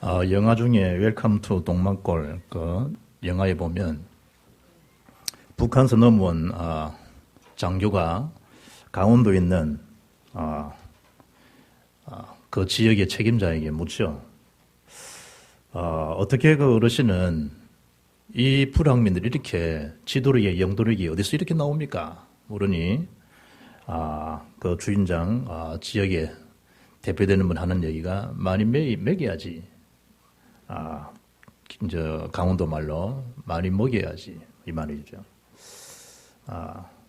영화 중에 웰컴 투 동막골 그 영화에 보면 북한서 넘어온 장교가 강원도에 있는 그 지역의 책임자에게 묻죠. 어떻게 그 어르신은 이 불황민들이 이렇게 지도력에 영도력이 어디서 이렇게 나옵니까? 물으니 그 주인장 지역에 대표되는 분 하는 얘기가 많이 먹여야지. 강원도 말로 많이 먹여야지 이 말이죠.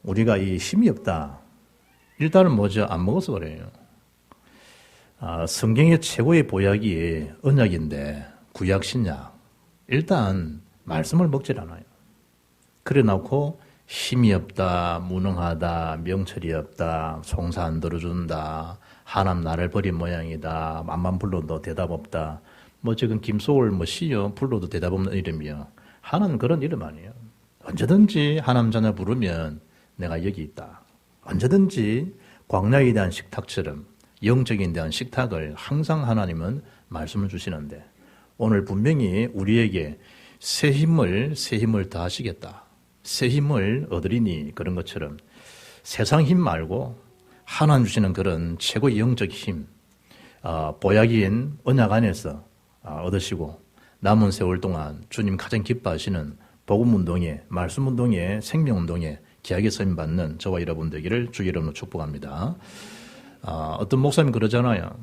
우리가 이 힘이 없다. 일단은 뭐죠? 안 먹어서 그래요. 성경의 최고의 보약이 언약인데 구약 신약. 일단 말씀을 먹질 않아요. 그래 놓고 힘이 없다, 무능하다, 명철이 없다, 송사 안 들어준다, 하나님 나를 버린 모양이다, 맘만 불러도 대답 없다. 뭐 지금 김소월 시요 불러도 대답 없는 이름이요. 하나님 그런 이름 아니에요. 언제든지 하나님 자녀 부르면 내가 여기 있다. 언제든지 광야에 대한 식탁처럼 영적인 대한 식탁을 항상 하나님은 말씀을 주시는데 오늘 분명히 우리에게 새 힘을 더하시겠다. 새 힘을 얻으리니 그런 것처럼 세상 힘 말고 하나님 주시는 그런 최고의 영적 힘, 보약인 언약 안에서 얻으시고 남은 세월 동안 주님 가장 기뻐하시는 복음운동에, 말씀운동에, 생명운동에 귀하게 쓰임받는 저와 여러분 되기를 주의 이름으로 축복합니다. 어떤 목사님 그러잖아요.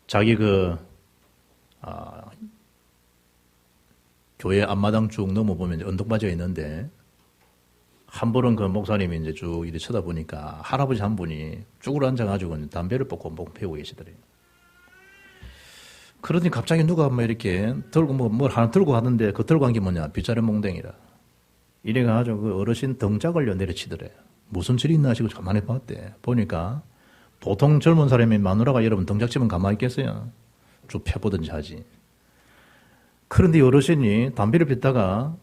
자기 교회 앞마당 쭉 넘어보면 언덕바지가 있는데 한 번은 그 목사님이 이제 쭉 이렇게 쳐다보니까 할아버지 한 분이 쭈그러 앉아가지고 담배를 볶고 피우고 계시더래요. 그러더니 갑자기 누가 이렇게 들고 뭘 하나 들고 가는데 그 들고 간 게 뭐냐? 빗자루 몽댕이라. 이래가지고 그 어르신 등짝을 내려치더래요. 무슨 일이 있나 하시고 가만히 봤대. 보니까 보통 젊은 사람이 마누라가 여러분 등짝 치면 가만히 있겠어요? 쭉 펴보든지 하지. 그런데 어르신이 담배를 피다가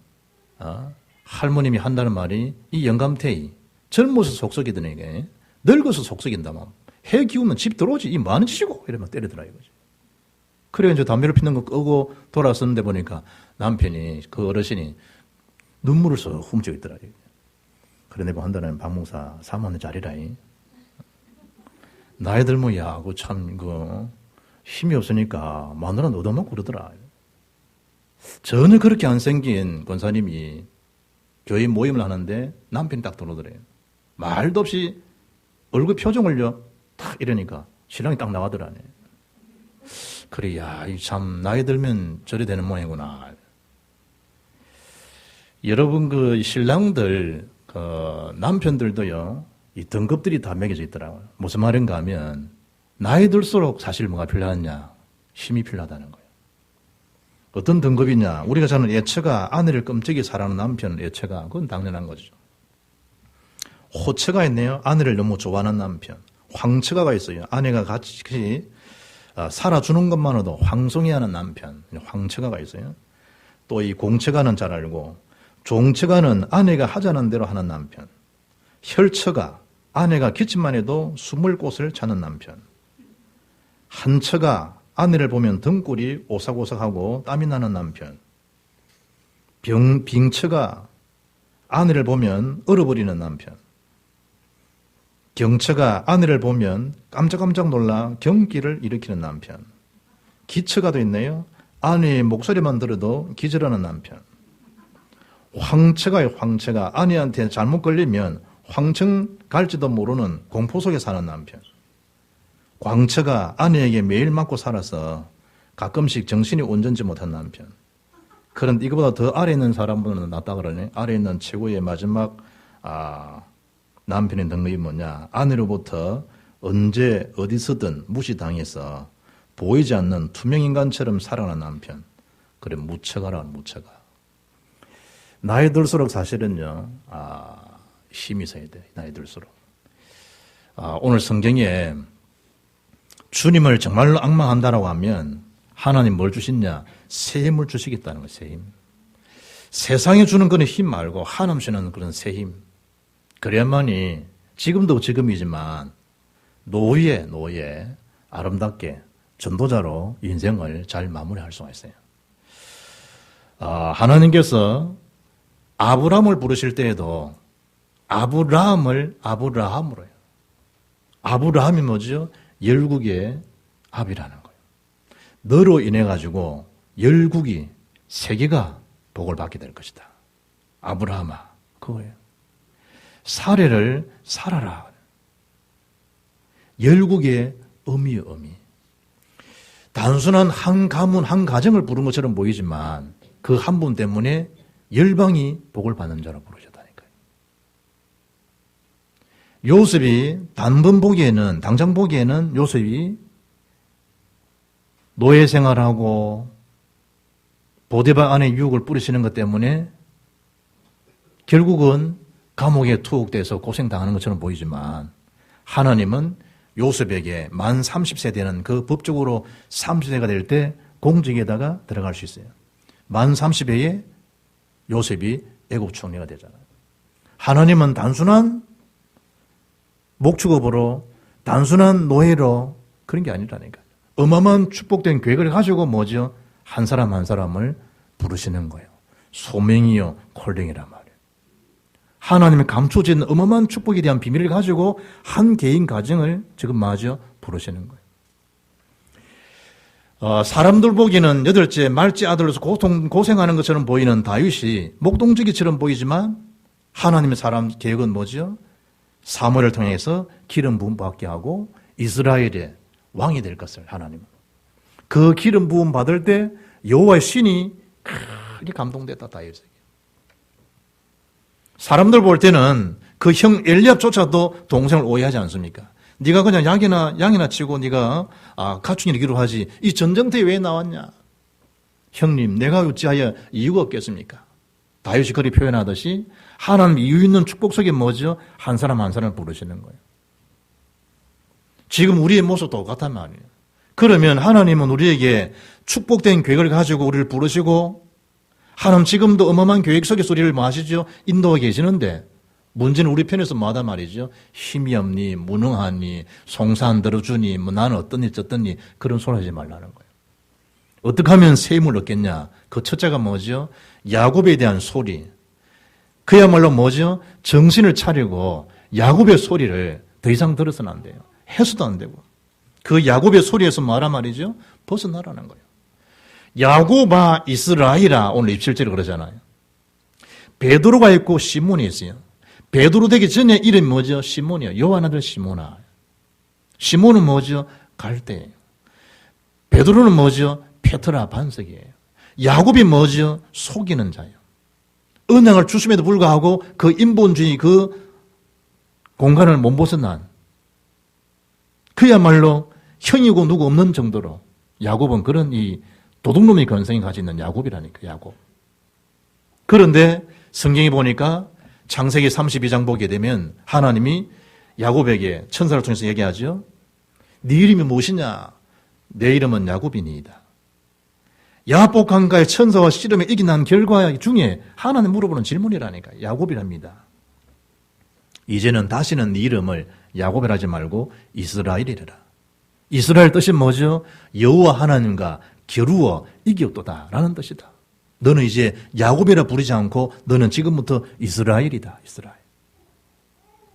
할머님이 한다는 말이 이 영감태이 젊어서 속썩이더니 이게 늙어서 속썩인다만 해 기우면 집 들어오지 이 많은 짓이고 이러면 때리더라 이거지. 그래 이제 담배를 피는 거 끄고 돌아섰는데 보니까 남편이 그 어르신이 눈물을 써 훔쳐 있더라. 그런데 뭐 한다는 박목사 사모하는 자리라. 나이 들면 야, 힘이 없으니까 마누라 얻어먹고 그러더라. 전혀 그렇게 안 생긴 권사님이 교회 모임을 하는데 남편이 딱 들어오더래요. 말도 없이 얼굴 표정을요, 딱 이러니까 신랑이 딱 나가더라네. 그래, 야, 참, 나이 들면 저리 되는 모양이구나. 여러분, 그 신랑들, 남편들도요, 이 등급들이 다 매겨져 있더라고요. 무슨 말인가 하면, 나이 들수록 사실 뭐가 필요하냐? 힘이 필요하다는 거예요. 어떤 등급이냐? 우리가 저는 애처가 아내를 끔찍이 사랑하는 남편 애처가 그건 당연한 거죠. 호처가 있네요. 아내를 너무 좋아하는 남편. 황처가 있어요. 아내가 같이 살아주는 것만으로도 황송해하는 남편. 황처가 있어요. 또 이 공처가는 잘 알고 종처가는 아내가 하자는 대로 하는 남편. 혈처가 아내가 기침만 해도 숨을 곳을 찾는 남편. 한처가 아내를 보면 등골이 오싹오싹하고 땀이 나는 남편. 빙처가 아내를 보면 얼어버리는 남편. 경처가 아내를 보면 깜짝깜짝 놀라 경기를 일으키는 남편. 기처가 도 있네요. 아내의 목소리만 들어도 기절하는 남편. 황처가요, 황처가 아내한테 잘못 걸리면 황청 갈지도 모르는 공포 속에 사는 남편. 광처가 아내에게 매일 맞고 살아서 가끔씩 정신이 온전치 못한 남편. 그런데 이거보다 더 아래에 있는 사람보다는 낫다 그러네. 아래에 있는 최고의 마지막 남편의 등급이 뭐냐. 아내로부터 언제 어디서든 무시당해서 보이지 않는 투명인간처럼 살아가는 남편. 그래 무처가라 무처가. 나이 들수록 사실은요. 힘이 있어야 돼. 나이 들수록. 오늘 성경에 주님을 정말로 앙망한다라고 하면 하나님 뭘 주시냐? 새 힘을 주시겠다는 거예요. 새 힘. 세상에 주는 그런 힘 말고 하나님 주시는 그런 새 힘. 그래야만이 지금도 지금이지만 노후에 아름답게 전도자로 인생을 잘 마무리할 수가 있어요. 하나님께서 아브라함을 부르실 때에도 아브라함을 아브라함으로 해요. 아브라함이 뭐죠? 열국의 아비라는 거예요. 너로 인해 가지고 열국이 세계가 복을 받게 될 것이다. 아브라함아, 그거예요. 사례를 살아라. 열국의 의미의 의미. 단순한 한 가문, 한 가정을 부른 것처럼 보이지만 그 한 분 때문에 열방이 복을 받는 자로 부르셨다니까요. 요셉이 당장 보기에는 요셉이 노예 생활하고 보디발 안에 유혹을 뿌리시는 것 때문에 결국은 감옥에 투옥돼서 고생당하는 것처럼 보이지만 하나님은 요셉에게 만 30세 되는 그 법적으로 30세가 될 때 공직에다가 들어갈 수 있어요. 만 30세에 요셉이 애국 총리가 되잖아요. 하나님은 단순한 목축업으로 단순한 노예로 그런 게 아니라니까요. 어마어마한 축복된 계획을 가지고 뭐죠? 한 사람 한 사람을 부르시는 거예요. 소명이요 콜링이란 말이에요. 하나님이 감춰진 어마어마한 축복에 대한 비밀을 가지고 한 개인 가정을 지금 마저 부르시는 거예요. 사람들 보기에는 여덟째 말째 아들로서 고생하는 것처럼 보이는 다윗이 목동지기처럼 보이지만 하나님의 사람 계획은 뭐죠? 사무엘을 통해서 기름 부음 받게 하고 이스라엘의 왕이 될 것을 하나님은. 그 기름 부음 받을 때 여호와의 신이 크게 감동됐다 다윗에게. 사람들 볼 때는 그 형 엘리압조차도 동생을 오해하지 않습니까? 네가 그냥 양이나 치고 네가 가축이나 기도하지 이 전쟁터에 왜 나왔냐? 형님 내가 어찌하여 이유가 없겠습니까? 다윗이 그리 표현하듯이 하나님 이유 있는 축복 속에 뭐죠? 한 사람 한 사람을 부르시는 거예요. 지금 우리의 모습도 똑같단 말이에요. 그러면 하나님은 우리에게 축복된 계획을 가지고 우리를 부르시고 하나님 지금도 어마어마한 계획 속에서 우리를 뭐 하시죠? 인도하고 계시는데 문제는 우리 편에서 뭐하단 말이죠? 힘이 없니, 무능하니, 송사 안 들어주니, 뭐 나는 어떠니 저떠니 그런 소리 하지 말라는 거예요. 어떻게 하면 세임을 얻겠냐? 그 첫째가 뭐죠? 야곱에 대한 소리. 그야말로 뭐죠? 정신을 차리고 야곱의 소리를 더 이상 들어서는 안 돼요. 해서도 안 되고. 그 야곱의 소리에서 뭐하란 말이죠? 벗어나라는 거예요. 야곱아 이스라엘아 오늘 27절에 그러잖아요. 베드로가 있고 시몬이 있어요. 베드로 되기 전에 이름이 뭐죠? 시몬이요. 요한 아들 시몬아. 시몬은 뭐죠? 갈대예요. 베드로는 뭐죠? 페트라 반석이에요. 야곱이 뭐죠? 속이는 자예요. 언약을 주심에도 불구하고 그 인본주의 그 공간을 못 벗어난 그야말로 형이고 누구 없는 정도로 야곱은 그런 이 도둑놈의 건성이 가지고 있는 야곱이라니까 야곱. 그런데 성경에 보니까 창세기 32장 보게 되면 하나님이 야곱에게 천사를 통해서 얘기하죠. 네 이름이 무엇이냐? 내 이름은 야곱이니이다. 야복 강가의 천사와 씨름에 이기난 결과 중에 하나님 물어보는 질문이라니까 야곱이랍니다. 이제는 다시는 네 이름을 야곱이라 하지 말고 이스라엘이라. 이스라엘 뜻이 뭐죠? 여호와 하나님과 겨루어 이겼도다라는 뜻이다. 너는 이제 야곱이라 부르지 않고 너는 지금부터 이스라엘이다. 이스라엘.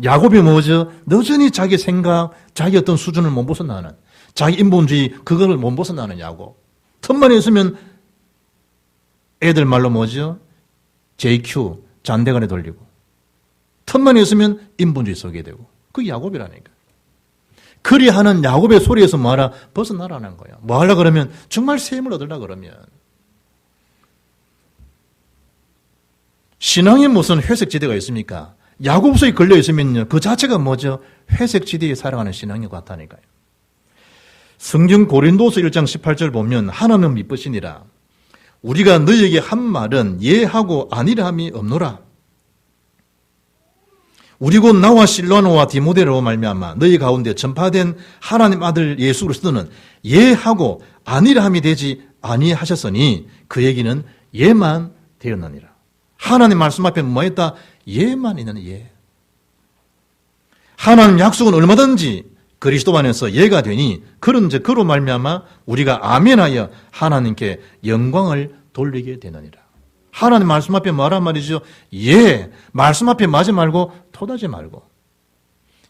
야곱이 뭐죠? 여전히 자기 생각, 자기 어떤 수준을 못 벗어나는 자기 인본주의 그거를 못 벗어나는 야곱. 틈만 있으면 애들 말로 뭐죠? JQ 잔대간에 돌리고 틈만 있으면 인본주의 속에 되고 그게 야곱이라니까. 그리하는 야곱의 소리에서 뭐하라? 벗어나라는 거야. 뭐 하려고 그러면 정말 세임을 얻으려고 그러면 신앙에 무슨 회색지대가 있습니까? 야곱서에 걸려 있으면요. 그 자체가 뭐죠? 회색지대에 살아가는 신앙인 것 같다니까요. 성경 고린도서 1장 18절 보면 하나님은 미쁘시니라. 우리가 너희에게 한 말은 예하고 아니라 함이 없노라. 우리 곧 나와 실로아노와 디모데로 말미암아 너희 가운데 전파된 하나님 아들 예수 그리스도는 예하고 아니라 함이 되지 아니하셨으니 그 얘기는 예만 되었느니라. 하나님 말씀 앞에 뭐 했다? 예만 있는 예. 하나님 약속은 얼마든지 그리스도 안에서 예가 되니 그런 그로 말미암아 우리가 아멘하여 하나님께 영광을 돌리게 되느니라. 하나님 말씀 앞에 뭐란 말이죠? 예, 말씀 앞에 맞지 말고 토하지 말고.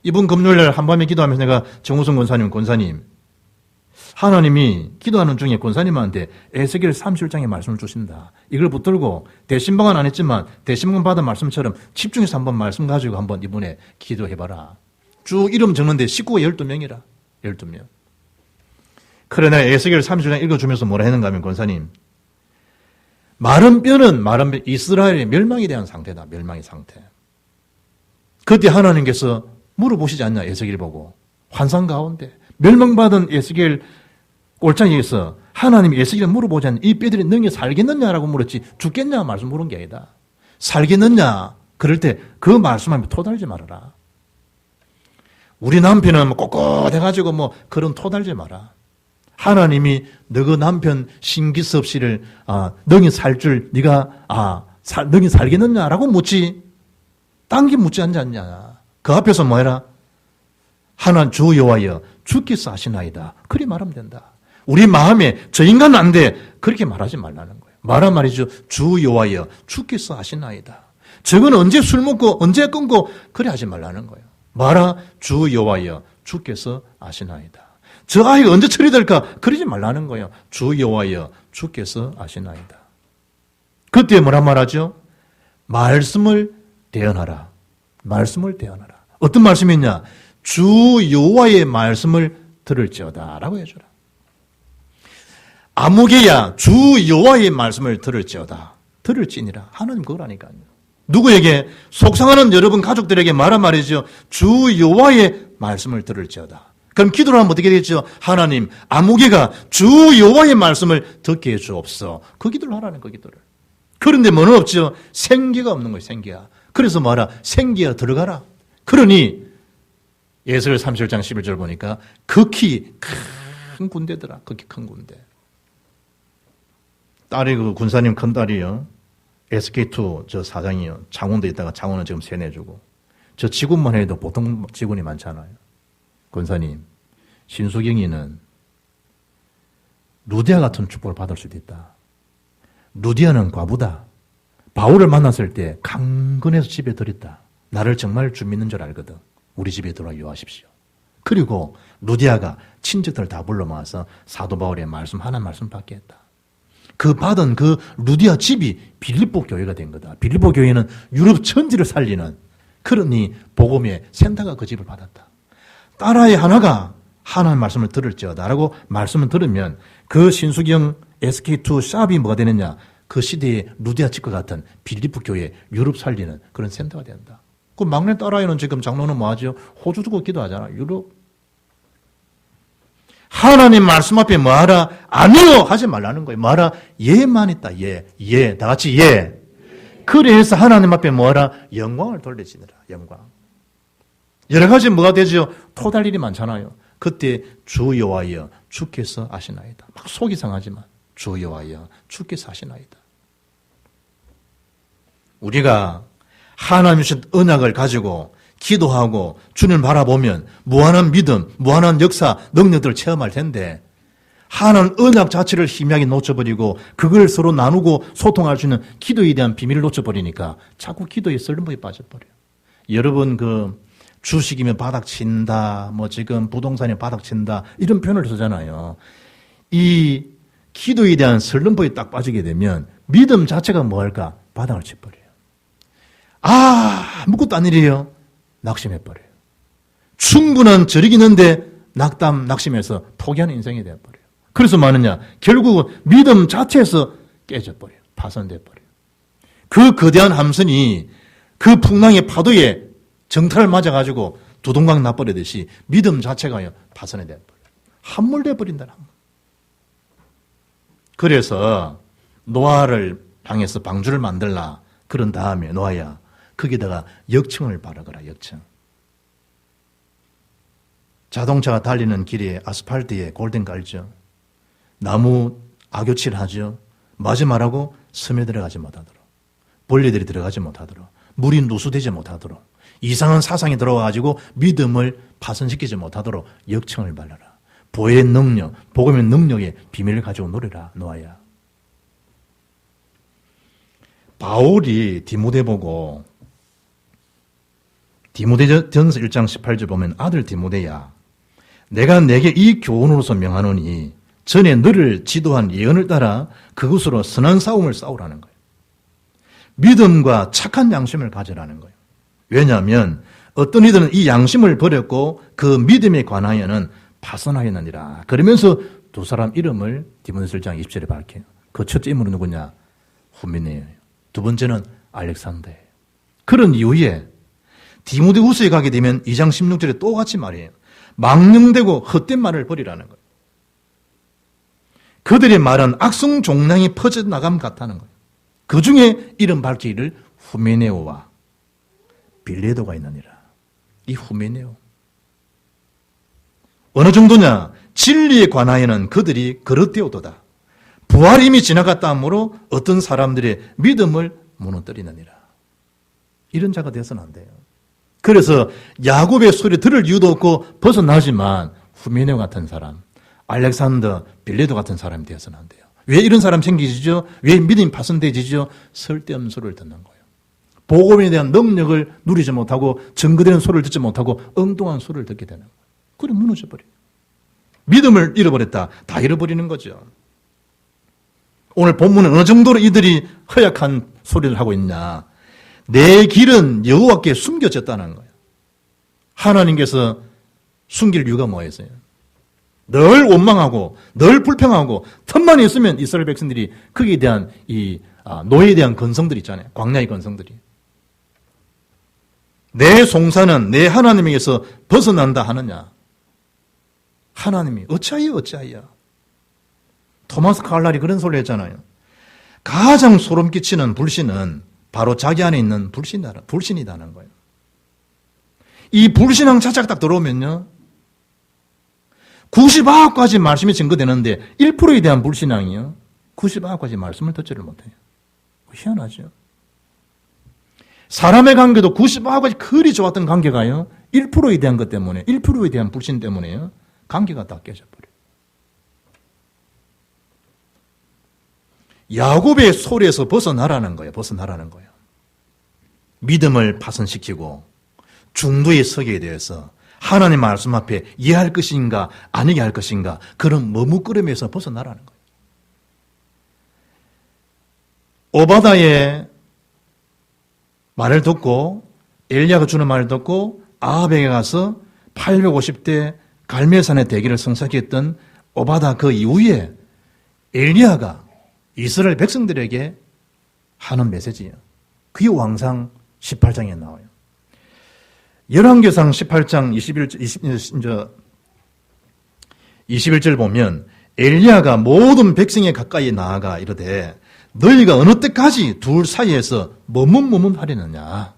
이번 금요일날 한밤에 기도하면서 내가 정우성 권사님 하나님이 기도하는 중에 권사님한테 에스겔 37장의 말씀을 주신다. 이걸 붙들고 대신방은 안 했지만 대신방 받은 말씀처럼 집중해서 한번 말씀 가지고 한번 이번에 기도해봐라. 쭉 이름 적는데 식구가 12명이라. 12명. 그러나 에스겔 37장 읽어주면서 뭐라 했는가 하면 권사님, 마른 뼈는 이스라엘의 멸망에 대한 상태다. 멸망의 상태. 그때 하나님께서 물어보시지 않냐, 에스겔 보고. 환상 가운데 멸망받은 에스겔 꼴장에서 하나님이 에스겔을 물어보지 않냐, 이 뼈들이 능히 살겠느냐라고 물었지 죽겠냐 말씀 물은 게 아니다. 살겠느냐 그럴 때 그 말씀하면 토달지 말아라. 우리 남편은 꼿꼿해가지고 그런 토달지 마라. 하나님이 너그 남편 신기섭 씨를 능히 살 줄 네가 능히 살겠느냐라고 묻지 딴 게 묻지 않냐. 그 앞에서 뭐해라? 하나님 주 여호와여 주께서 하시나이다. 그리 말하면 된다. 우리 마음에 저 인간은 안 돼. 그렇게 말하지 말라는 거예요. 말한 말이죠. 주 여호와여 주께서 하시나이다. 저건 언제 술 먹고 언제 끊고 그래 하지 말라는 거예요. 말아 주 여호와여 주께서 아시나이다. 저 아이가 언제 처리될까 그러지 말라는 거예요. 주 여호와여 주께서 아시나이다. 그때 뭐란 말하죠? 말씀을 대언하라. 말씀을 대언하라. 어떤 말씀이냐? 주 여호와의 말씀을 들을지어다 라고 해줘라. 아무개야 주 여호와의 말씀을 들을지어다. 들을지니라. 하나님 그거라니까요. 누구에게? 속상하는 여러분 가족들에게 말한 말이죠. 주 여호와의 말씀을 들을지어다. 그럼 기도를 하면 어떻게 되겠죠? 하나님 아무개가 주 여호와의 말씀을 듣게 해주옵소서. 그 기도를 하라는 그 기도를. 그런데 뭐는 없죠? 생기가 없는 거예요. 생기가. 그래서 뭐하라? 생기야 들어가라. 그러니 예수를 37장 11절 보니까 극히 큰 군대더라. 극히 큰 군대. 딸이 그 군사님 큰 딸이요. SK2 저 사장이요. 창원도에 있다가 창원은 지금 세뇌주고. 저 직원만 해도 보통 직원이 많잖아요. 권사님, 신수경이는 루디아 같은 축복을 받을 수도 있다. 루디아는 과부다. 바울을 만났을 때 강건해서 집에 들였다. 나를 정말 주 믿는 줄 알거든. 우리 집에 들어와 유하십시오. 그리고 루디아가 친척들 다 불러 모아서 사도 바울의 말씀 하나 말씀 받게 했다. 그 받은 그 루디아 집이 빌립보 교회가 된 거다. 빌립보 교회는 유럽 천지를 살리는 그러니 복음의 센터가 그 집을 받았다. 딸아이 하나가 하나님 말씀을 들을지어다라고 말씀을 들으면 그 신수경 SK2 샵이 뭐가 되느냐? 그 시대의 루디아 집과 같은 빌립보 교회 유럽 살리는 그런 센터가 된다. 그 막내 딸아이는 지금 장로는 뭐 하죠? 호주 두고 기도하잖아. 유럽. 하나님 말씀 앞에 뭐하라? 아니요! 하지 말라는 거예요. 뭐하라? 예만 있다. 예. 다 같이 예. 그래서 하나님 앞에 뭐하라? 영광을 돌려지느라. 영광. 여러 가지 뭐가 되죠? 토달 일이 많잖아요. 그때 주 여호와여 주께서 아시나이다. 막 속이 상하지만 주 여호와여 주께서 아시나이다. 우리가 하나님 주신 언약을 가지고 기도하고 주님을 바라보면 무한한 믿음, 무한한 역사, 능력들을 체험할 텐데 하나님 언약 자체를 희미하게 놓쳐버리고 그걸 서로 나누고 소통할 수 있는 기도에 대한 비밀을 놓쳐버리니까 자꾸 기도에 썰렁부에 빠져버려요. 여러분 주식이면 바닥친다, 지금 부동산이 바닥친다 이런 표현을 쓰잖아요. 이 기도에 대한 설렁보에 딱 빠지게 되면 믿음 자체가 뭐할까? 바닥을 쳐버려요. 아무것도 아니래요. 낙심해버려요. 충분한 저력이 있는데 낙심해서 포기하는 인생이 되어버려요. 그래서 뭐하느냐? 결국은 믿음 자체에서 깨져버려요. 파손돼버려요. 그 거대한 함선이 그 풍랑의 파도에 정탈을 맞아가지고 두동강 나버리듯이 믿음 자체가 파손이 돼버려요. 함몰돼버린다는 함몰. 그래서 노아를 향해서 방주를 만들라. 그런 다음에 노아야 거기다가 역청을 바르거라. 역청. 자동차가 달리는 길에 아스팔트에 골덴 깔죠. 나무 악교칠 하죠. 마지막하고 섬에 들어가지 못하도록. 벌레들이 들어가지 못하도록. 물이 누수되지 못하도록. 이상한 사상이 들어와가지고 믿음을 파손시키지 못하도록 역청을 발라라. 보혜의 능력, 복음의 능력의 비밀을 가지고 노래라, 노아야. 바울이 디모데 보고 디모데전서 1장 18절 보면 아들 디모데야, 내가 내게 이 교훈으로서 명하노니 전에 너를 지도한 예언을 따라 그것으로 선한 싸움을 싸우라는 거예요. 믿음과 착한 양심을 가지라는 거예요. 왜냐하면 어떤 이들은 이 양심을 버렸고 그 믿음에 관하여는 파선하였느니라. 그러면서 두 사람 이름을 디모데서 1장 20절에 밝혀요. 그 첫째 인물은 누구냐? 후미네예요. 두 번째는 알렉산더예요. 그런 이후에 디모데후서에 가게 되면 2장 16절에 똑같이 말이에요. 망령되고 헛된 말을 버리라는 거예요. 그들의 말은 악성 종량이 퍼져나감 같다는 거예요. 그 중에 이름 밝히기를 후메네오와 빌레도가 있느니라. 이 후메네오. 어느 정도냐? 진리에 관하여는 그들이 그릇되어도다. 부활이 이미 지나갔다 하므로 어떤 사람들의 믿음을 무너뜨리느니라. 이런 자가 되어서는 안 돼요. 그래서 야곱의 소리 들을 이유도 없고 벗어나지만 후메네오 같은 사람, 알렉산더, 빌레도 같은 사람이 되어서는 안 돼요. 왜 이런 사람 생기지죠? 왜 믿음이 파손되지죠? 쓸데없는 소리를 듣는 거예요. 복음에 대한 능력을 누리지 못하고 증거되는 소리를 듣지 못하고 엉뚱한 소리를 듣게 되는 거예요. 그래 무너져버려요. 믿음을 잃어버렸다. 다 잃어버리는 거죠. 오늘 본문은 어느 정도로 이들이 허약한 소리를 하고 있냐. 내 길은 여호와께 숨겨졌다는 거예요. 하나님께서 숨길 이유가 뭐였어요? 늘 원망하고 늘 불평하고 틈만 있으면 이스라엘 백성들이 거기에 대한 이 노예에 대한 건성들이 있잖아요. 광야의 건성들이. 내 송사는 내 하나님에게서 벗어난다 하느냐. 하나님이 어찌하여. 토마스 칼날이 그런 소리 했잖아요. 가장 소름 끼치는 불신은 바로 자기 안에 있는 불신이다는 거예요. 이 불신앙 자체가 딱 들어오면요. 99억 가지 말씀이 증거되는데 1%에 대한 불신앙이요. 99억 가지 말씀을 듣지를 못해요. 희한하죠. 사람의 관계도 99억 가지 그리 좋았던 관계가요. 1%에 대한 것 때문에 1%에 대한 불신 때문에요. 관계가 다 깨져버려요. 야곱의 소리에서 벗어나라는 거예요. 벗어나라는 거예요. 믿음을 파손시키고 중도에 서게 되어서 하나님 말씀 앞에 이해할 것인가 아니게 할 것인가 그런 머뭇거림에서 벗어나라는 거예요. 오바다의 말을 듣고 엘리야가 주는 말을 듣고 아합에게 가서 850대 갈멜산의 대기를 성사했던 오바다 그 이후에 엘리야가 이스라엘 백성들에게 하는 메시지예요. 그게 왕상 18장에 나와요. 열왕기상 18장 21절 보면 엘리야가 모든 백성에 가까이 나아가 이르되 너희가 어느 때까지 둘 사이에서 머뭇머뭇하려느냐.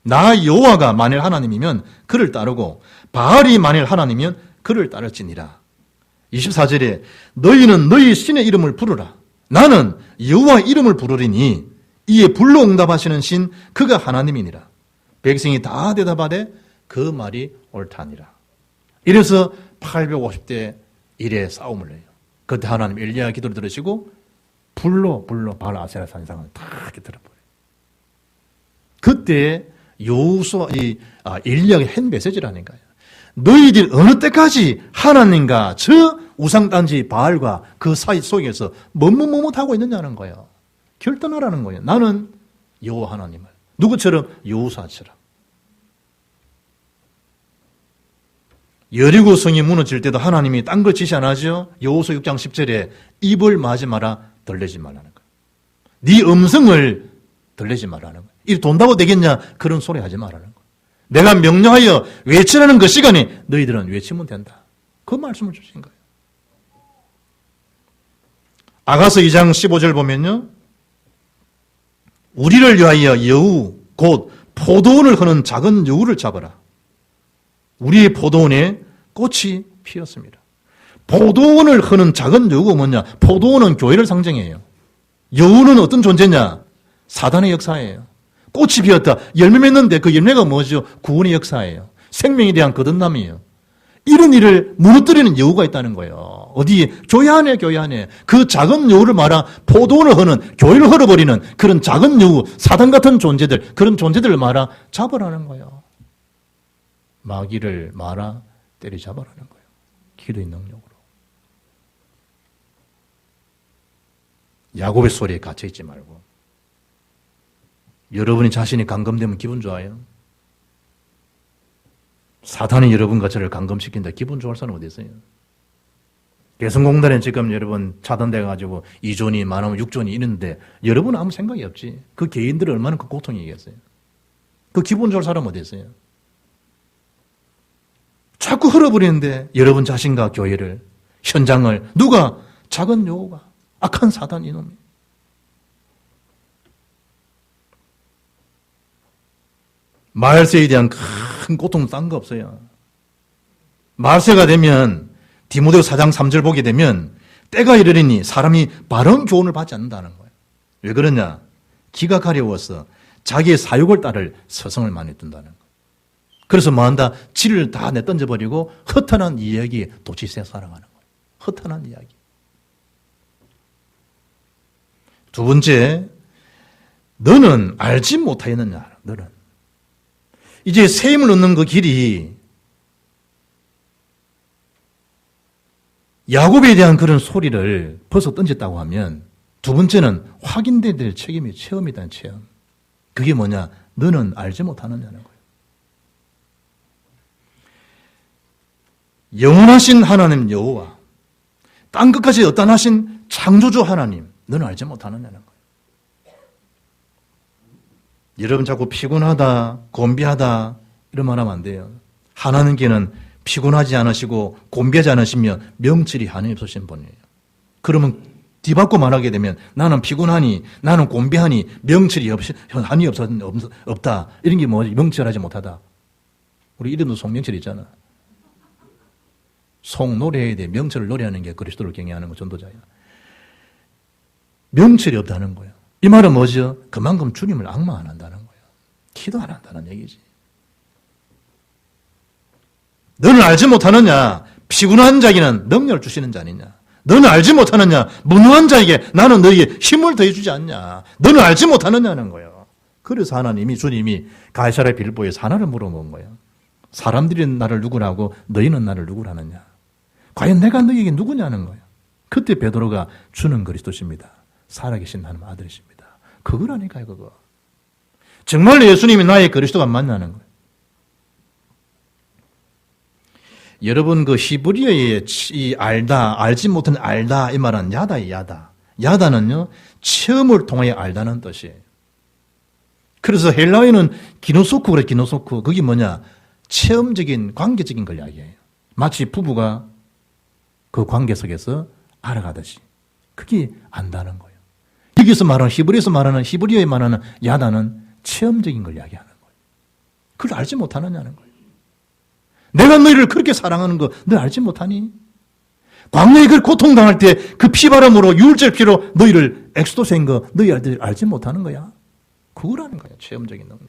나 여호와가 만일 하나님이면 그를 따르고 바알이 만일 하나님이면 그를 따를지니라. 24절에 너희는 너희 신의 이름을 부르라. 나는 여호와 이름을 부르리니 이에 불로 응답하시는 신 그가 하나님이니라. 백성이 다 대답하되 그 말이 옳다니라. 이래서 850대 1의 싸움을 해요. 그때 하나님 엘리야 기도를 들으시고 불로 바알 아세라 산상을 다 이렇게 들어버려요. 그때 여호수아 엘리야가 한 메시지라니까요. 너희들 어느 때까지 하나님과 저 우상단지 바알과 그 사이 속에서 머뭇머뭇하고 있느냐는 거예요. 결단하라는 거예요. 나는 여호와 하나님을. 누구처럼? 여호수아처럼. 여리고 성이 무너질 때도 하나님이 딴 걸 지시 안 하죠? 여호수아 6장 10절에 입을 마지 마라, 들리지 말라는 거예요. 네 음성을 들리지 말라는 거예요. 이 돈다고 되겠냐? 그런 소리 하지 말라는 거예요. 내가 명령하여 외치라는 그 시간에 너희들은 외치면 된다. 그 말씀을 주신 거예요. 아가서 2장 15절 보면요. 우리를 위하여 여우 곧 포도원을 거는 작은 여우를 잡아라. 우리의 포도원에 꽃이 피었습니다. 포도원을 거는 작은 여우가 뭐냐? 포도원은 교회를 상징해요. 여우는 어떤 존재냐? 사단의 역사예요. 꽃이 피었다. 열매 맺는데 그 열매가 뭐죠? 구원의 역사예요. 생명에 대한 거듭남이에요. 이런 일을 무너뜨리는 여우가 있다는 거예요. 어디? 교회 안에, 교회 안에. 그 작은 여우를 말아 포도원을 허는, 교회를 헐어버리는 그런 작은 여우, 사단 같은 존재들, 그런 존재들을 말아 잡으라는 거예요. 마귀를 말아 때리잡으라는 거예요. 기도의 능력으로. 야곱의 소리에 갇혀있지 말고. 여러분이 자신이 감금되면 기분 좋아요? 사탄이 여러분과 저를 감금시킨다. 기분 좋을 사람은 어디 있어요? 개성공단에 지금 여러분 차단돼가지고 2존이 많으면 6존이 있는데 여러분은 아무 생각이 없지. 그 개인들이 얼마나 그 고통이겠어요? 그 기분 좋을 사람은 어디 있어요? 자꾸 흘러버리는데 여러분 자신과 교회를, 현장을 누가? 작은 여우가, 악한 사단 이놈이. 말세에 대한 큰 고통은 딴 거 없어요. 말세가 되면 디모데 4장 3절 보게 되면 때가 이르리니 사람이 바른 교훈을 받지 않는다는 거예요. 왜 그러냐? 기가 가려워서 자기의 사욕을 따를 서성을 많이 둔다는 거예요. 그래서 뭐한다? 질을 다 내던져버리고 허탄한 이야기에 도취해 살아가는 거예요. 허탄한 이야기. 두 번째, 너는 알지 못하였느냐? 너는. 이제 새 힘을 얻는 그 길이 야곱에 대한 그런 소리를 벗어 던졌다고 하면 두 번째는 확인돼야 될 책임이 체험이다. 체험. 그게 뭐냐? 너는 알지 못하느냐는 거예요. 영원하신 하나님 여호와, 땅끝까지 어떠하신 창조주 하나님, 너는 알지 못하느냐는 거예요. 여러분 자꾸 피곤하다, 곤비하다 이런 말 하면 안 돼요. 하나님께는 피곤하지 않으시고 곤비하지 않으시면 명철이 한이 없으신 분이에요. 그러면 뒤바꿔 말하게 되면 나는 피곤하니, 나는 곤비하니 명철이 한이 없다. 이런 게 뭐지? 명철하지 못하다. 우리 이름도 송명철 있잖아. 송 노래해야 돼. 명철을 노래하는 게 그리스도를 경외하는 거 전도자야. 명철이 없다는 거예요. 이 말은 뭐죠? 그만큼 주님을 악마 안 한다는 거예요. 기도 안 한다는 얘기지. 너는 알지 못하느냐? 피곤한 자에게는 능력을 주시는 자 아니냐? 너는 알지 못하느냐? 무능한 자에게 나는 너에게 힘을 더해주지 않냐? 너는 알지 못하느냐는 거예요. 그래서 하나님이, 주님이 가이사랴 빌보에서 하나를 물어본 거예요. 사람들이 나를 누구라고 너희는 나를 누구라느냐? 과연 내가 너희에게 누구냐는 거예요. 그때 베드로가 주는 그리스도십니다. 살아계신 하나님 아들이십니다. 그거라니까요, 그거. 정말로 예수님이 나의 그리스도가 맞냐는 거예요. 여러분, 그 히브리어의 이 알다, 알지 못한 알다, 이 말은 야다예요, 야다. 야다는요, 체험을 통하여 알다는 뜻이에요. 그래서 헬라어에는 기노소쿠, 그래, 기노소쿠. 그게 뭐냐? 체험적인, 관계적인 걸 이야기해요. 마치 부부가 그 관계 속에서 알아가듯이. 그게 안다는 거예요. 여기서 말하는, 히브리에서 말하는, 히브리어에 말하는 야다는 체험적인 걸 이야기하는 거예요. 그걸 알지 못하느냐는 거예요. 내가 너희를 그렇게 사랑하는 거 너 알지 못하니? 광야에 그 고통당할 때 그 피바람으로 유울절 피로 너희를 엑소도스인 거 너희 알지 못하는 거야. 그거라는 거야. 체험적인 능력.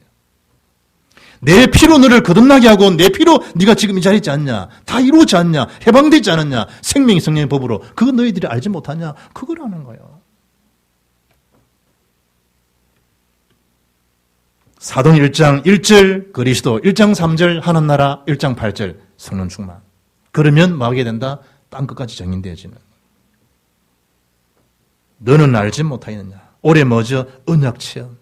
내 피로 너를 거듭나게 하고 내 피로 네가 지금 이 자리에 있지 않냐. 다 이루어지지 않냐. 해방되지 않았냐. 생명이 성령의 법으로. 그거 너희들이 알지 못하냐. 그거라는 거예요. 사도행 1장 1절 그리스도, 1장 3절 하나나라, 1장 8절 성령 충만. 그러면 뭐 하게 된다? 땅끝까지 정인되어지는. 너는 알지 못하였느냐. 올해 뭐죠? 언약 체험,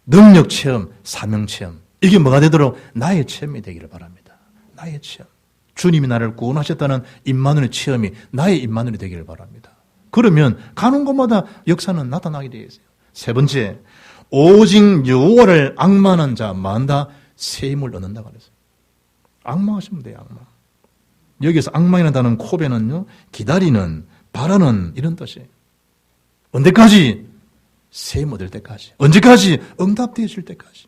능력 체험, 사명 체험. 이게 뭐가 되도록 나의 체험이 되기를 바랍니다. 나의 체험. 주님이 나를 구원하셨다는 임마누엘 체험이 나의 임마누엘이 되기를 바랍니다. 그러면 가는 곳마다 역사는 나타나게 되어 있어요. 세 번째, 오직 여호와를 앙망하는 자 만다 새 힘을 얻는다 그랬어요. 앙망하시면 돼요. 앙망. 여기서 앙망이라는 단어는 코베는요, 기다리는, 바라는 이런 뜻이에요. 언제까지? 새 힘 얻을 때까지. 언제까지? 응답되어질 때까지.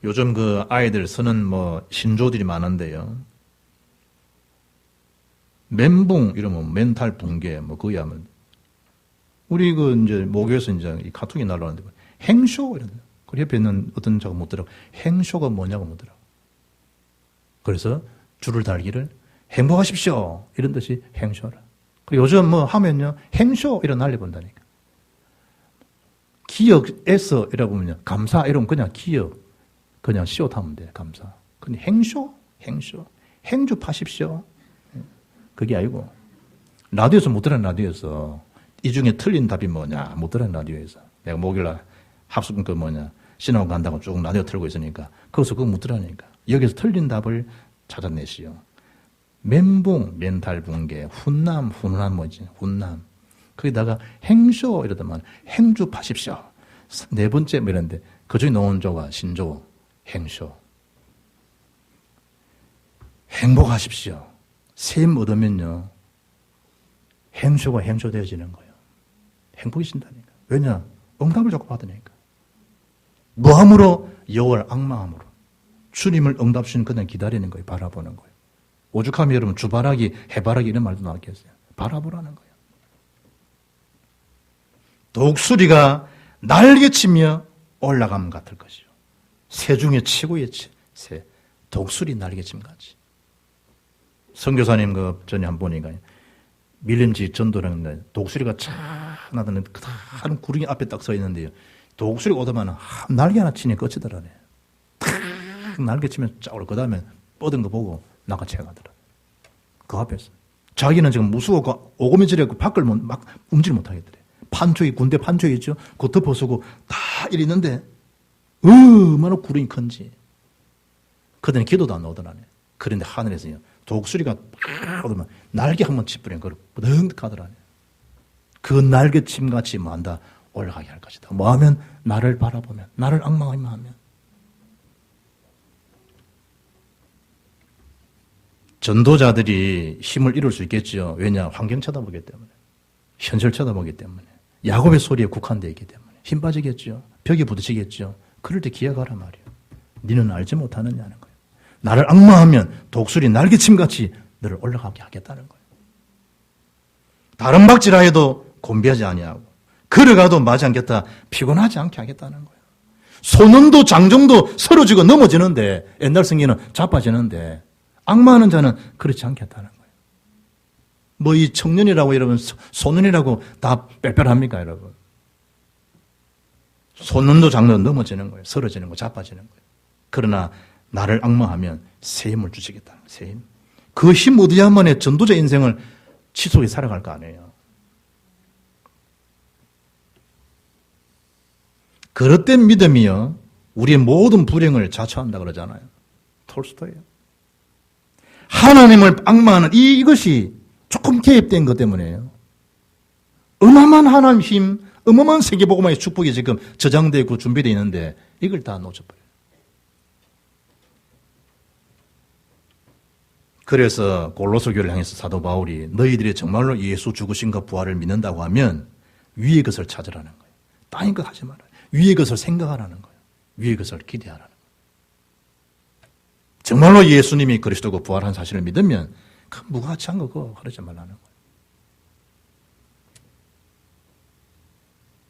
요즘 그 아이들 쓰는 뭐 신조들이 많은데요. 멘붕 이러면 멘탈 붕괴 뭐 그거야 뭐 우리 이제 모교에서 이제 이 카톡이 날라오는데 행쇼 이런다. 그 옆에 있는 어떤 자가 묻더라고. 행쇼가 뭐냐고 묻더라고. 그래서 줄을 달기를 행복하십시오 이런 뜻이 행쇼라. 그리고 요즘 뭐 하면요 행쇼 이런 난리 본다니까. 기억에서 이라고 보면요 감사 이러면 그냥 기억 그냥 시옷 하면 돼 감사. 근데 행쇼 행주 파십시오 그게 아니고 라디오에서 못 들은 라디오에서 이 중에 틀린 답이 뭐냐 못 들은 라디오에서 내가 목요일날 합숙 신학원 간다고 쭉 라디오 틀고 있으니까 거기서 그거 못 들으니까 여기서 틀린 답을 찾아내시오. 멘붕 멘탈 붕괴 훈남 훈훈한 뭐지 훈남 거기다가 행쇼 이러더만 행주 파십시오. 네 번째 뭐 이런데 그중에 노원조가 신조 행쇼 행복하십시오. 셈 얻으면요 행쇼가 행쇼되어지는 거예요. 행복해진다니까. 왜냐? 응답을 자꾸 받으니까. 뭐함으로? 여월 악마함으로. 주님을 응답 주시는 그냥 기다리는 거예요. 바라보는 거예요. 오죽하면 여러분 주바라기, 해바라기 이런 말도 나왔겠어요. 바라보라는 거예요. 독수리가 날개치며 올라감 같을 것이요. 새 중에 최고의 새. 독수리 날개침 같이. 선교사님 전에 한번 보니까 밀림지 전도를 했는데 독수리가 쫙 나다는 큰 구릉이 앞에 딱 서 있는데요. 독수리가 오더만 날개 하나 치니 끝이더라네. 탁 날개 치면 쫙 오르고 그 다음에 뻗은 거 보고 나가채 가더라. 그 앞에서. 자기는 지금 무서워서 오고미질에 밖을 막 움직이지 못하겠더래. 판초이 군대 판초이 있죠. 그거 덮어쓰고 다 이랬는데 얼마나 구름이 큰지. 그들은 기도도 안 나오더라네. 그런데 하늘에서요. 독수리가 팍 오더만 날개 한번 짚으면 그걸 뿌덩 가더라네. 그 날개침같이 뭐한다 올라가게 할 것이다. 뭐하면 나를 바라보면 나를 앙망하면 전도자들이 힘을 잃을 수 있겠죠. 왜냐? 환경 쳐다보기 때문에 현실 쳐다보기 때문에 야곱의 소리에 국한되어 있기 때문에 힘 빠지겠죠. 벽에 부딪히겠죠. 그럴 때 기억하라 말이에요. 니는 알지 못하느냐는 거예요. 나를 앙망하면 독수리 날개침같이 너를 올라가게 하겠다는 거예요. 다른 박지라 해도 곤비하지 아니하고 걸어가도 마지 않겠다 피곤하지 않게 하겠다는 거예요. 소년도 장정도 쓰러지고 넘어지는데 옛날 성경은 자빠지는데 앙망하는 자는 그렇지 않겠다는 거예요. 뭐 이 청년이라고 여러분 소년이라고 다 뺄뺄합니까 여러분? 소년도 장정도 넘어지는 거예요. 쓰러지는 거 자빠지는 거예요. 그러나 나를 앙망하면 새 힘을 주시겠다는 새 힘. 그 힘 얻어야만의 전도자 인생을 지속해 살아갈 거 아니에요. 그릇된 믿음이요 우리의 모든 불행을 자초한다 그러잖아요. 톨스토이요. 하나님을 앙망하는 이것이 조금 개입된 것 때문에요. 어마어마한 하나님 힘, 어마어마한 세계복음화의 축복이 지금 저장되어 있고 준비되어 있는데 이걸 다 놓쳐버려요. 그래서 골로새 교회를 향해서 사도 바울이 너희들이 정말로 예수 죽으신과 부활을 믿는다고 하면 위의 것을 찾으라는 거예요. 땅의 것 하지 말아요. 위의 것을 생각하라는 거예요. 위의 것을 기대하라는 거예요. 정말로 예수님이 그리스도고 부활한 사실을 믿으면 그 무가치한 거고 그러지 말라는 거예요.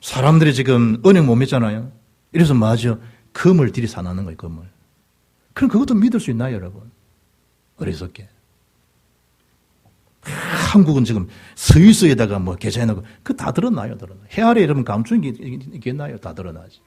사람들이 지금 은행 못 믿잖아요. 이래서 맞아. 금을 들이사놓는 거예요. 금을. 그럼 그것도 믿을 수 있나요 여러분? 어리석게. 한국은 지금 스위스에다가 뭐 계좌해놓고 그거 다 드러나요. 해 아래 이러면 감추는 게 있겠나요? 다 드러나지.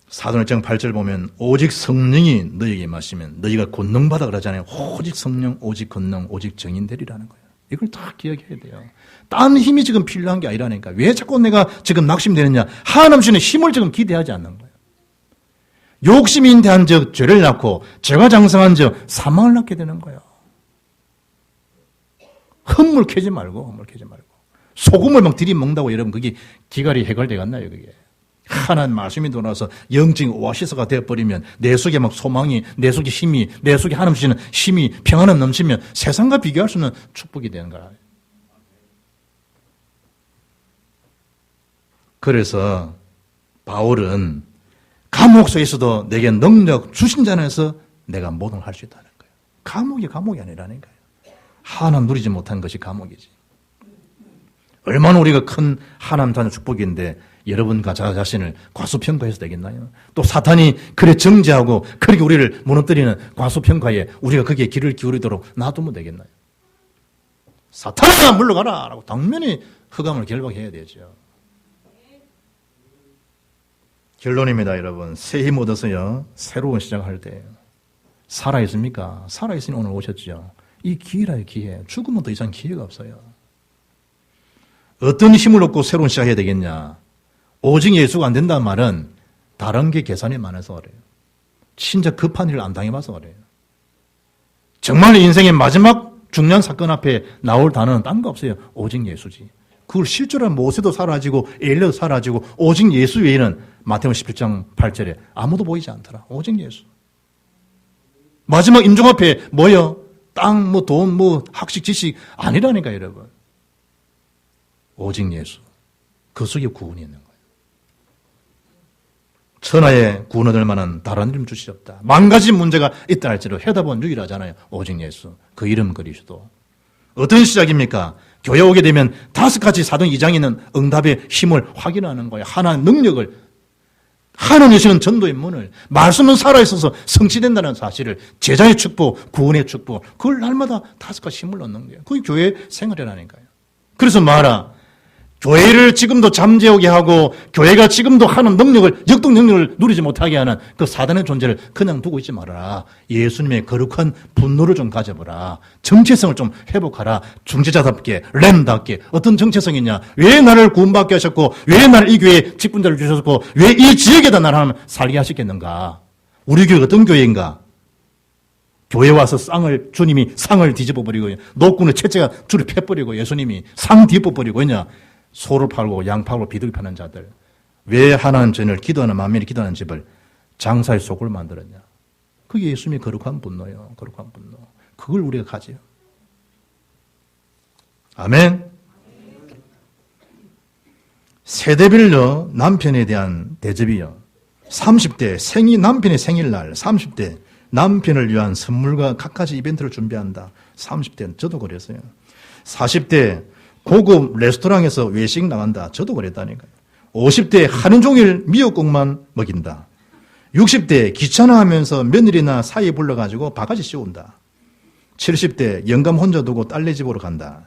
사도행전 8절 보면 오직 성령이 너희에게 임하시면 너희가 권능받아 그러잖아요. 오직 성령, 오직 권능, 오직 정인 되리라는 거예요. 이걸 다 기억해야 돼요. 딴 힘이 지금 필요한 게 아니라니까. 왜 자꾸 내가 지금 낙심되느냐. 하나님 주시는 힘을 지금 기대하지 않는 거예요. 욕심이 인대한 즉 죄를 낳고 죄가 장성한 즉 사망을 낳게 되는 거예요. 흠물 캐지 말고 소금을 막 들이먹는다고 여러분 그게 기갈이 해결되겠나요 그게. 하나님 말씀이 돌아와서 영적인 오아시스가 되어버리면 내 속에 막 소망이, 내 속에 힘이, 내 속에 하나님 주시는 힘이 평안은 넘치면 세상과 비교할 수 없는 축복이 되는 거야. 그래서 바울은 감옥 속에서도 내게 능력 주신 자에서 내가 모든 걸 할 수 있다는 거예요. 감옥이 아니라니까요. 하나님 누리지 못한 것이 감옥이지. 얼마나 우리가 큰 하나님 자녀 축복인데 여러분과 저 자신을 과소평가해서 되겠나요? 또 사탄이 그래 정죄하고 그렇게 우리를 무너뜨리는 과소평가에 우리가 거기에 귀를 기울이도록 놔두면 되겠나요? 사탄아 물러가라 라고 당연히 흑암을 결박해야 되죠. 결론입니다, 여러분. 새 힘 얻어서요, 새로운 시작할 때 살아있습니까? 살아있으니 오늘 오셨죠. 이 기회라요, 기회. 죽으면 더 이상 기회가 없어요. 어떤 힘을 얻고 새로운 시작해야 되겠냐? 오직 예수가 안 된다는 말은 다른 게 계산이 많아서 그래요. 진짜 급한 일을 안 당해봐서 그래요. 정말 인생의 마지막 중요한 사건 앞에 나올 단어는 딴 거 없어요. 오직 예수지. 그걸 실제로 모세도 사라지고 엘리야도 사라지고 오직 예수 외에는 마태복음 17장 8절에 아무도 보이지 않더라. 오직 예수. 마지막 임종 앞에 뭐요? 땅, 돈, 학식, 지식 아니라니까 여러분. 오직 예수. 그 속에 구원이 있는 거예요. 천하에 구원 얻을 만한 다른 이름 주시옵다. 망가진 문제가 있다 할지라도 해답은 유일하잖아요. 오직 예수. 그 이름 그리스도. 어떤 시작입니까? 교회 오게 되면 5가지 사도행 2장에 있는 응답의 힘을 확인하는 거예요. 하나의 능력을, 하나님 여시는 전도의 문을, 말씀은 살아있어서 성취된다는 사실을, 제자의 축복, 구원의 축복, 그걸 날마다 5가지 힘을 얻는 거예요. 그게 교회 생활이라니까요. 그래서 말아, 교회를 지금도 잠재우게 하고 교회가 지금도 하는 능력을, 역동 능력을 누리지 못하게 하는 그 사단의 존재를 그냥 두고 있지 말아라. 예수님의 거룩한 분노를 좀 가져보라. 정체성을 좀 회복하라. 중재자답게, 램답게. 어떤 정체성이냐? 왜 나를 구원받게 하셨고, 왜 나를 이 교회에 직분자를 주셨고, 왜 이 지역에다 나를 살게 하셨겠는가? 우리 교회 어떤 교회인가? 교회 와서 주님이 상을 뒤집어버리고, 노군의 채째가 줄을 패버리고, 예수님이 상 뒤집어버리고, 그냥 소를 팔고 양 팔고 비둘기 파는 자들. 왜 하나님 전을 기도하는 만민이 기도하는 집을 장사의 속을 만들었냐? 그게 예수님의 거룩한 분노예요. 거룩한 분노. 그걸 우리가 가져요. 아멘. 세대별로 남편에 대한 대접이요. 30대 남편의 생일날 30대 남편을 위한 선물과 갖가지 이벤트를 준비한다. 30대는 저도 그랬어요. 40대 고급 레스토랑에서 외식 나간다. 저도 그랬다니까요. 50대 하루 종일 미역국만 먹인다. 60대 귀찮아하면서 며느리나 사이 불러가지고 바가지 씌운다. 70대 영감 혼자 두고 딸네 집으로 간다.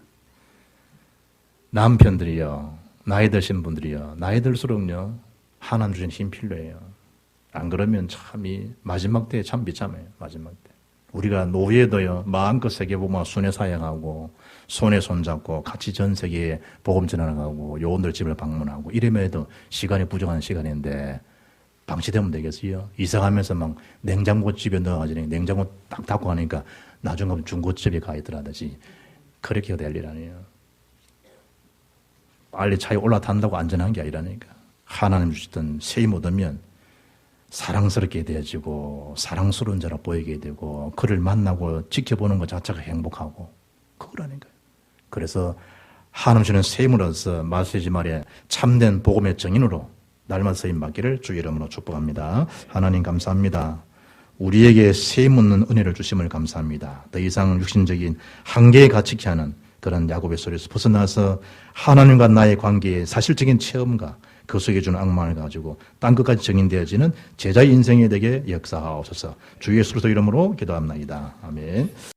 남편들이요, 나이 드신 분들이요, 나이 들수록요 하나님 주신 힘 필요해요. 안 그러면 참 이 마지막 때에 참 비참해요. 마지막 때 우리가 노예도요 마음껏 세계복음화 순회 사역하고 손에 손잡고 같이 전 세계에 복음 전하고 요원들 집을 방문하고 이러면 해도 시간이 부족한 시간인데 방치되면 되겠어요? 이사가면서 막 냉장고 집에 넣어가지고 냉장고 딱 닫고 하니까 나중에 가면 중고집에 가 있더라든지 그렇게 될 일 아니에요. 빨리 차에 올라탄다고 안전한 게 아니라니까. 하나님 주시던 새 힘 얻으면 사랑스럽게 되어지고 사랑스러운 자로 보이게 되고 그를 만나고 지켜보는 것 자체가 행복하고 그거라니까요. 그래서 하나님 주는 새 힘을 얻어서 마세지 말에 참된 복음의 증인으로 날마다 쓰임 받기를 주의 이름으로 축복합니다. 하나님 감사합니다. 우리에게 새 힘 얻는 은혜를 주심을 감사합니다. 더 이상 육신적인 한계에 갇히게 하는 그런 야곱의 소리에서 벗어나서 하나님과 나의 관계의 사실적인 체험과 그 속에 주는 악망을 가지고 땅 끝까지 증인되어지는 제자의 인생에 되게 역사하옵소서. 주 예수의 이름으로 기도합나이다. 아멘.